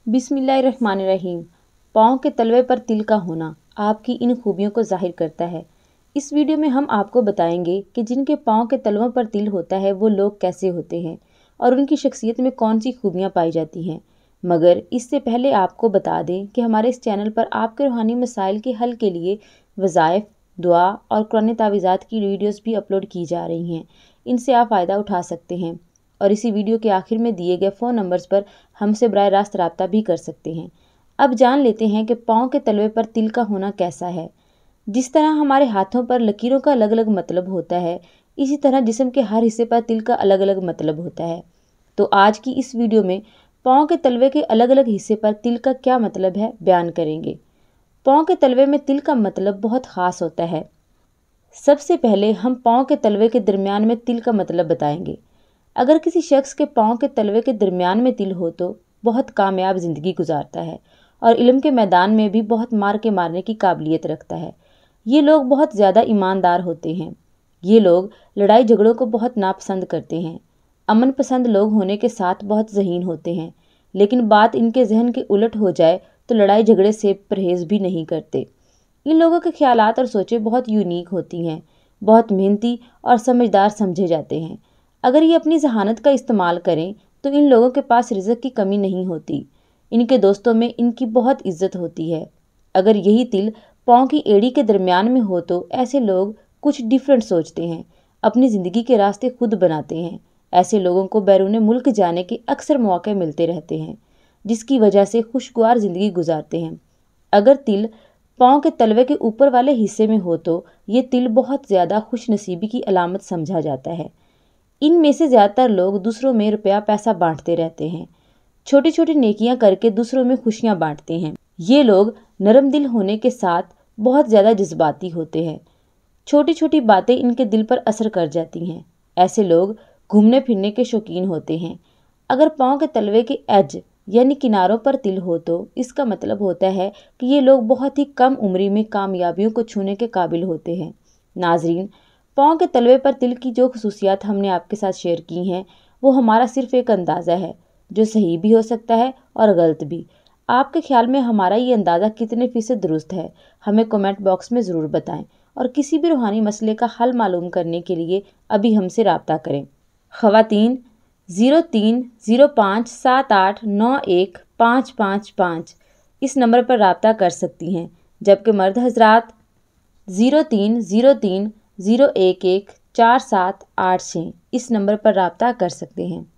बिस्मिल्लाहिर्रहमानिर्रहीम। पाँव के तलवे पर तिल का होना आपकी इन खूबियों को ज़ाहिर करता है। इस वीडियो में हम आपको बताएंगे कि जिनके पाँव के तलवों पर तिल होता है वो लोग कैसे होते हैं और उनकी शख्सियत में कौन सी खूबियाँ पाई जाती हैं। मगर इससे पहले आपको बता दें कि हमारे इस चैनल पर आपके रूहानी मसाइल के हल के लिए वज़ाइफ, दुआ और कुरानी तावीज़ात की वीडियोस भी अपलोड की जा रही हैं। इनसे आप फ़ायदा उठा सकते हैं और इसी वीडियो के आखिर में दिए गए फ़ोन नंबर्स पर हमसे बराह रास्त रब्ता भी कर सकते हैं। अब जान लेते हैं कि पाँव के तलवे पर तिल का होना कैसा है। जिस तरह हमारे हाथों पर लकीरों का अलग अलग मतलब होता है, इसी तरह जिस्म के हर हिस्से पर तिल का अलग अलग मतलब होता है। तो आज की इस वीडियो में पाँव के तलवे के अलग अलग हिस्से पर तिल का क्या मतलब है बयान करेंगे। पाँव के तलवे में तिल का मतलब बहुत ख़ास होता है। सबसे पहले हम पाँव के तलवे के दरमियान में तिल का मतलब बताएंगे। अगर किसी शख्स के पाँव के तलवे के दरमियान में तिल हो तो बहुत कामयाब ज़िंदगी गुजारता है और इल्म के मैदान में भी बहुत मार के मारने की काबिलियत रखता है। ये लोग बहुत ज़्यादा ईमानदार होते हैं। ये लोग लड़ाई झगड़ों को बहुत नापसंद करते हैं। अमन पसंद लोग होने के साथ बहुत ज़हीन होते हैं, लेकिन बात इनके जहन के उलट हो जाए तो लड़ाई झगड़े से परहेज़ भी नहीं करते। इन लोगों के ख्यालात और सोचें बहुत यूनिक होती हैं, बहुत मेहनती और समझदार समझे जाते हैं। अगर ये अपनी जहानत का इस्तेमाल करें तो इन लोगों के पास रिज़्क की कमी नहीं होती। इनके दोस्तों में इनकी बहुत इज्जत होती है। अगर यही तिल पाँव की एड़ी के दरमियान में हो तो ऐसे लोग कुछ डिफरेंट सोचते हैं, अपनी ज़िंदगी के रास्ते खुद बनाते हैं। ऐसे लोगों को बैरून मुल्क जाने के अक्सर मौके मिलते रहते हैं, जिसकी वजह से खुशगवार ज़िंदगी गुजारते हैं। अगर तिल पाँव के तलवे के ऊपर वाले हिस्से में हो तो ये तिल बहुत ज़्यादा खुशनसीबी की अलामत समझा जाता है। इनमें से ज़्यादातर लोग दूसरों में रुपया पैसा बांटते रहते हैं, छोटी छोटी नेकियां करके दूसरों में खुशियां बांटते हैं। ये लोग नरम दिल होने के साथ बहुत ज़्यादा जज्बाती होते हैं। छोटी छोटी बातें इनके दिल पर असर कर जाती हैं। ऐसे लोग घूमने फिरने के शौकीन होते हैं। अगर पाँव के तलवे के एज यानी किनारों पर तिल हो तो इसका मतलब होता है कि ये लोग बहुत ही कम उम्री में कामयाबियों को छूने के काबिल होते हैं। नाजरीन, पाँव के तलवे पर तिल की जो खसूसियात हमने आपके साथ शेयर की हैं वो हमारा सिर्फ एक अंदाज़ा है, जो सही भी हो सकता है और गलत भी। आपके ख्याल में हमारा ये अंदाज़ा कितने फ़ीसद दुरुस्त है, हमें कमेंट बॉक्स में ज़रूर बताएं और किसी भी रूहानी मसले का हल मालूम करने के लिए अभी हमसे राब्ता करें। ख़वातीन 0305789155 इस नंबर पर राब्ता कर सकती हैं, जबकि मर्द हजरात 0303011478 इस नंबर पर राब्ता कर सकते हैं।